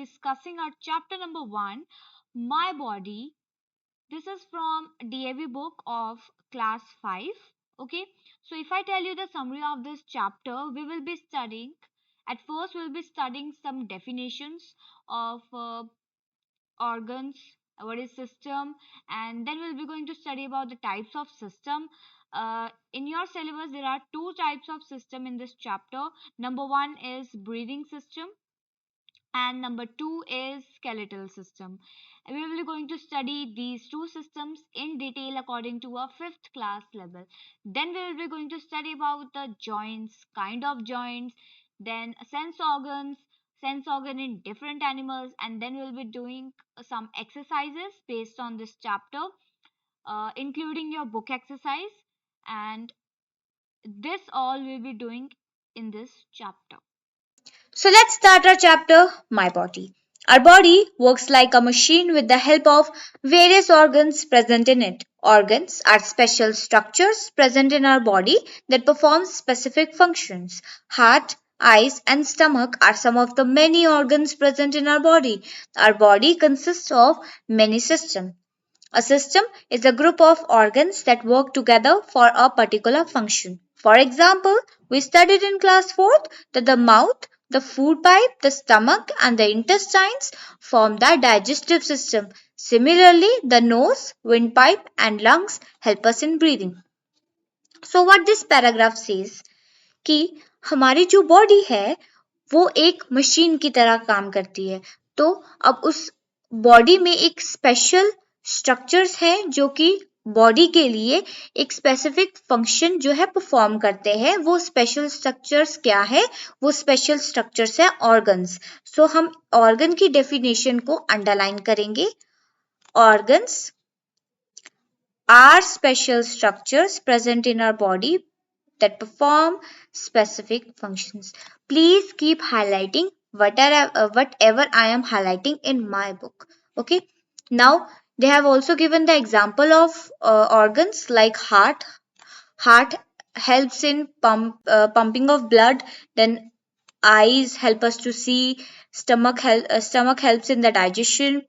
discussing our chapter number 1, My Body. This is from DAV book of class 5. Okay, so if I tell you the summary of this chapter, we will be studying, at first we'll be studying some definitions of organs, what is system, and then we'll be going to study about the types of system. In your syllabus there are two types of system in this chapter. Number one is breathing system, and number two is skeletal system. We will be going to study these two systems in detail according to a fifth class level. Then we will be going to study about the joints, kind of joints, then sense organ in different animals, and then we'll be doing some exercises based on this chapter, including your book exercise, and this all we'll be doing in this chapter. So let's start our chapter, My Body. Our body works like a machine with the help of various organs present in it. Organs are special structures present in our body that perform specific functions. Heart, eyes, and stomach are some of the many organs present in our body. Our body consists of many systems. A system is a group of organs that work together for a particular function. For example, we studied in class 4th that the mouth, the food pipe, the stomach, and the intestines form the digestive system. Similarly, the nose, windpipe, and lungs help us in breathing. So, what this paragraph says कि हमारी जो body है वो एक machine की तरह काम करती है. तो अब उस बॉडी में एक स्पेशल स्ट्रक्चर्स हैं जो कि बॉडी के लिए एक स्पेसिफिक फंक्शन जो है परफॉर्म करते हैं. वो स्पेशल स्ट्रक्चर्स क्या है? वो स्पेशल स्ट्रक्चर्स है ऑर्गन्स. सो हम ऑर्गन की डेफिनेशन को अंडरलाइन करेंगे. Organs are special structures present in our body that perform specific functions. Please keep highlighting whatever I am highlighting in my book. Okay. Now they have also given the example of organs like heart. Heart helps in pumping of blood. Then eyes help us to see. Stomach helps in the digestion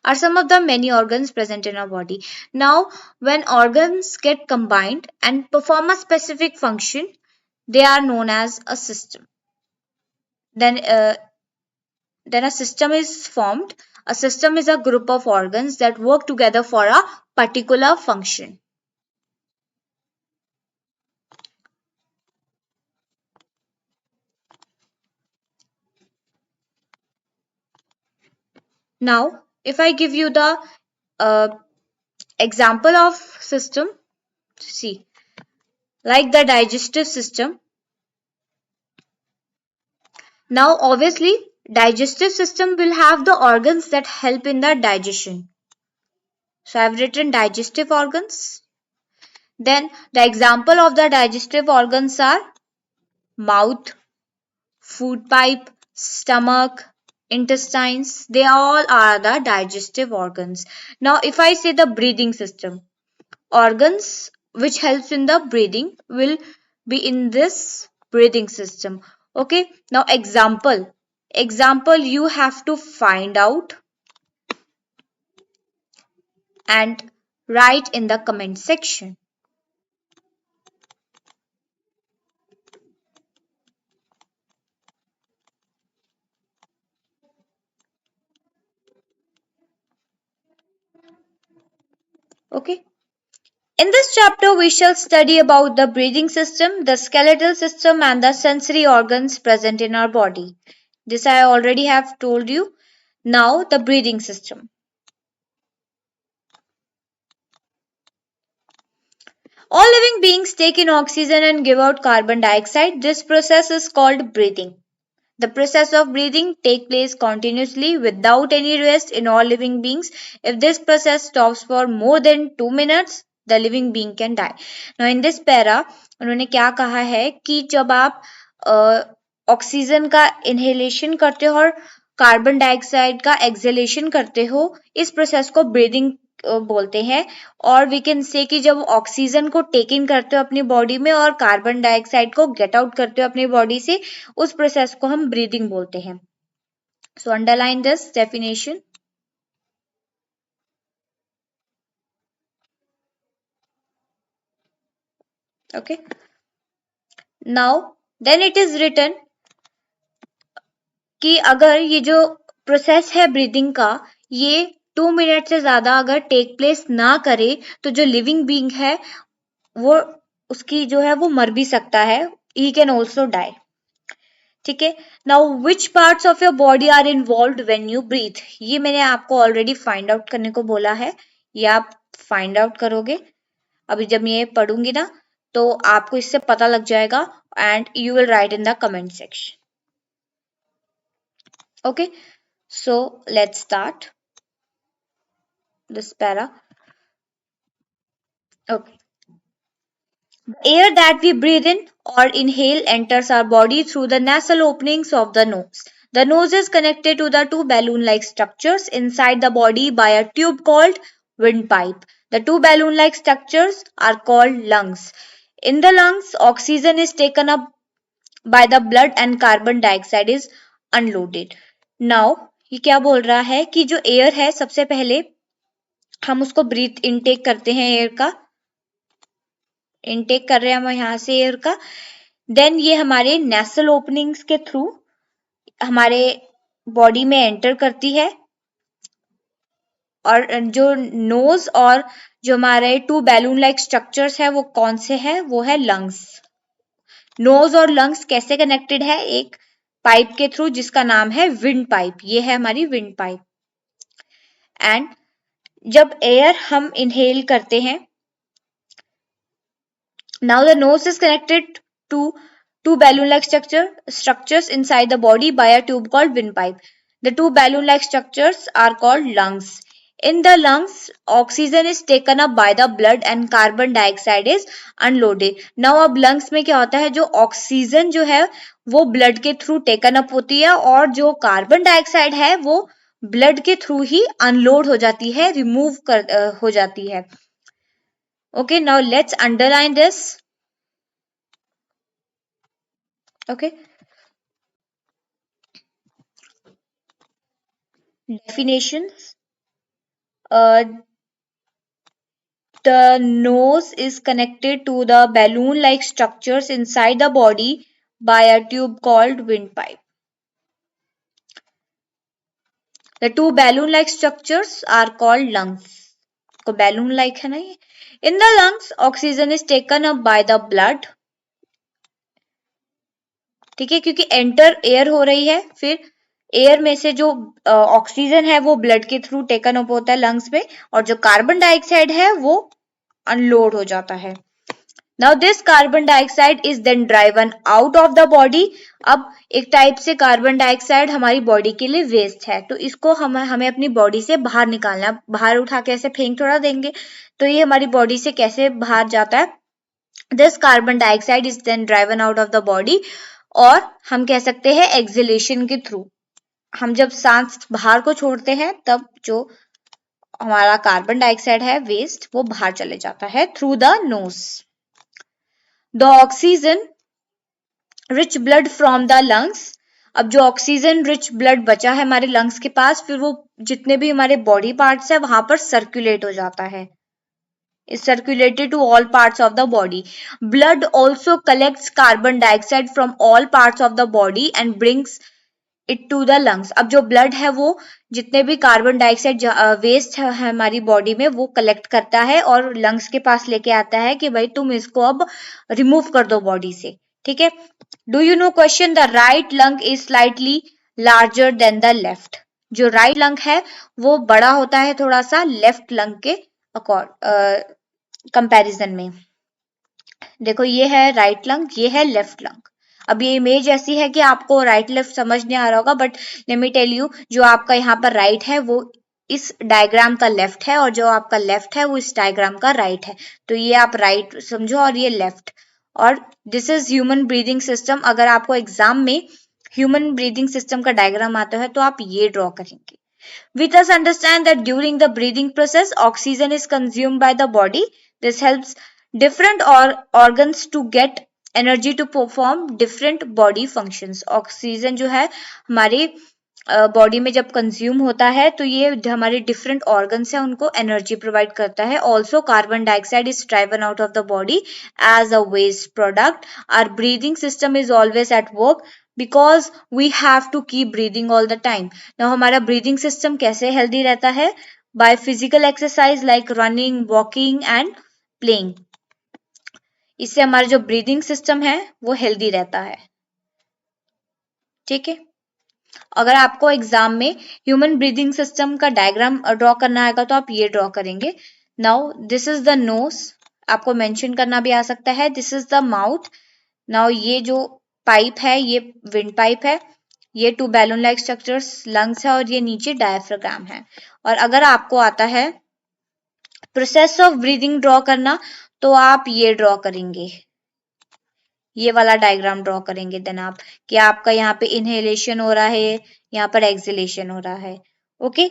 are some of the many organs present in our body. Now, when organs get combined and perform a specific function, they are known as a system. Then, then a system is formed. A system is a group of organs that work together for a particular function. Now, if I give you the example of system, see, like the digestive system. Now, obviously, digestive system will have the organs that help in the digestion. So, I've written digestive organs. Then, the example of the digestive organs are mouth, food pipe, stomach, intestines. They all are the digestive organs. Now, if I say the breathing system, organs which helps in the breathing will be in this breathing system. Okay, now example you have to find out and write in the comment section. Okay, in this chapter we shall study about the breathing system, the skeletal system, and the sensory organs present in our body. This I already have told you. Now the breathing system. All living beings take in oxygen and give out carbon dioxide. This process is called breathing. The process of breathing takes place continuously without any rest in all living beings. If this process stops for more than 2 minutes, the living being can die. Now in this para, उन्होंने क्या कहा है कि जब आप oxygen का inhalation करते हो और कार्बन डाइऑक्साइड का एक्सहेलेशन करते हो, इस प्रोसेस को ब्रीदिंग बोलते हैं. और वी कैन से कि जब ऑक्सीजन को टेक इन करते हो अपनी बॉडी में और कार्बन डाइऑक्साइड को गेट आउट करते हो अपनी बॉडी से, उस प्रोसेस को हम ब्रीदिंग बोलते हैं. So underline this definition. Okay. Now then it is written कि अगर ये जो प्रोसेस है ब्रीदिंग का ये 2 मिनट से ज्यादा अगर टेक प्लेस ना करे तो जो लिविंग बीइंग है वो उसकी जो है वो मर भी सकता है. He can also die. ठीक है. Now which parts of your body are involve when you breathe. ये मैंने आपको ऑलरेडी फाइंड आउट करने को बोला है. ये आप फाइंड आउट करोगे. अभी जब मैं ये पढ़ूंगी ना तो आपको इससे पता लग जाएगा and you will write in the comment section. Okay, so let's start this para. Okay. The air that we breathe in or inhale enters our body through the nasal openings of the nose. The nose is connected to the two balloon-like structures inside the body by a tube called windpipe. The two balloon-like structures are called lungs. In the lungs, oxygen is taken up by the blood and carbon dioxide is unloaded. Now, ये क्या बोल रहा है कि जो air है सबसे पहले हम उसको ब्रीथ इनटेक करते हैं. एयर का इनटेक कर रहे हैं हम यहाँ से एयर का. देन ये हमारे नेसल ओपनिंग्स के थ्रू हमारे बॉडी में एंटर करती है. और जो नोज और जो हमारे टू बैलून लाइक स्ट्रक्चर्स है वो कौन से हैं? वो है लंग्स. नोज और लंग्स कैसे कनेक्टेड है? एक पाइप के थ्रू जिसका नाम है विंड पाइप. ये है हमारी विंड पाइप. एंड जब एयर हम इनहेल करते हैं, now the nose is connected to two balloon-like structures inside the body by a tube called windpipe. The two balloon-like structures are called lungs. In the lungs, oxygen is taken up by the blood and carbon dioxide is unloaded. Now अब lungs में क्या होता है? जो oxygen जो है वो blood के थ्रू टेकन अप होती है और जो कार्बन डाइऑक्साइड है वो ब्लड के थ्रू ही अनलोड हो जाती है, रिमूव हो जाती है. Okay, now let's underline this. Okay. Definitions. The nose is connected to the balloon-like structures inside the body by a tube called windpipe. The two balloon-like structures are called lungs. तो balloon-like है ना ये. In the lungs, oxygen is taken up by the blood. ठीक है, क्योंकि enter air हो रही है, फिर एयर में से जो ऑक्सीजन है वो ब्लड के थ्रू टेकन अप होता है लंग्स में और जो कार्बन डाइऑक्साइड है वो अनलोड हो जाता है. Now this carbon dioxide is then driven out of the body. अब एक टाइप से कार्बन डाइऑक्साइड हमारी बॉडी के लिए वेस्ट है तो इसको हमें अपनी बॉडी से बाहर निकालना. बाहर उठा के ऐसे फेंक थोड़ा देंगे तो ये हमारी बॉडी से कैसे बाहर जाता है? This carbon dioxide is then driven out of the body और हम कह सकते हैं एक्सहेलेशन के थ्रू. हम जब सांस बाहर को छोड़ते हैं तब जो हमारा कार्बन डाइऑक्साइड है वेस्ट वो बाहर चले जाता है through the nose. The oxygen rich blood from the lungs. अब जो ऑक्सीजन रिच ब्लड बचा है हमारे लंग्स के पास फिर वो जितने भी हमारे बॉडी पार्ट्स है वहां पर सर्कुलेट हो जाता है. is circulated to all parts of the body. Blood also collects carbon dioxide from all parts of the body and brings it to the lungs. अब जो ब्लड है वो जितने भी कार्बन डाइऑक्साइड वेस्ट है हमारी बॉडी में वो कलेक्ट करता है और लंग्स के पास लेके आता है कि भाई तुम इसको अब रिमूव कर दो बॉडी से. ठीक है. Do you know question? The right lung is slightly larger than the left. जो राइट लंग है वो बड़ा होता है थोड़ा सा लेफ्ट लंग के कंपैरिजन में. देखो ये है राइट लंग, ये है लेफ्ट लंग. अब ये इमेज ऐसी है कि आपको राइट लेफ्ट समझ नहीं आ रहा होगा but let me tell you जो आपका यहाँ पर राइट है वो इस डायग्राम का लेफ्ट है और जो आपका लेफ्ट है वो इस डायग्राम का राइट है. तो ये आप राइट समझो और ये लेफ्ट. और this is human breathing system. अगर आपको एग्जाम में ह्यूमन ब्रीदिंग सिस्टम का डायग्राम आता है तो आप ये ड्रॉ करेंगे. We thus understand that during the breathing process, oxygen is consumed by the body. This helps different organs to get energy to perform different body functions. Oxygen जो है हमारे बॉडी में जब कंज्यूम होता है तो ये हमारे डिफरेंट ऑर्गन्स हैं उनको एनर्जी प्रोवाइड करता है. Also carbon dioxide is driven out of the body as a waste product. Our breathing system is always at work because we have to keep breathing all the time. Now हमारा breathing system कैसे healthy रहता है? By physical exercise like running, walking and playing. इससे हमारा जो breathing system है वो healthy रहता है. ठीक है. अगर आपको एग्जाम में ह्यूमन ब्रीदिंग सिस्टम का डायग्राम ड्रॉ करना आएगा तो आप ये ड्रॉ करेंगे. Now this is the nose. आपको मेंशन करना भी आ सकता है. This is the mouth. Now ये जो पाइप है ये विंड पाइप है. ये two balloon like structures lungs है और ये नीचे डायफ्राग्राम है. और अगर आपको आता है प्रोसेस ऑफ ब्रीदिंग ड्रॉ करना तो आप ये ड्रॉ करेंगे. ये वाला डायग्राम ड्रॉ करेंगे देन आप कि आपका यहाँ पे इनहेलेशन हो रहा है, यहाँ पर एक्सहेलेशन हो रहा है. Okay,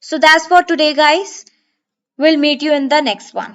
so that's for today guys. Will meet you in the next one.